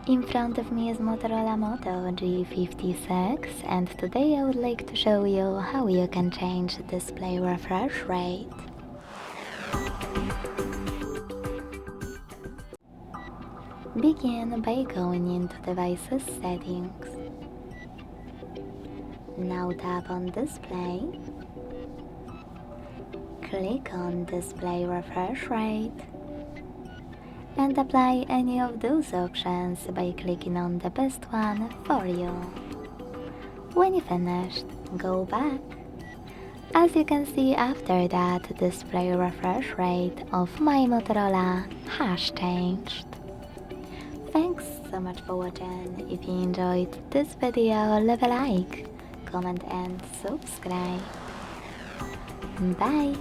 In front of me is Motorola Moto G56, and today I would like to show you how you can change display refresh rate. Begin by going into Devices Settings. Now tap on Display. Click on Display Refresh Rate and apply any of those options by clicking on the best one for you. When you finished, go back. As you can see, after that, display refresh rate of my Motorola has changed. Thanks so much for watching. If you enjoyed this video, leave a like, comment and subscribe. Bye!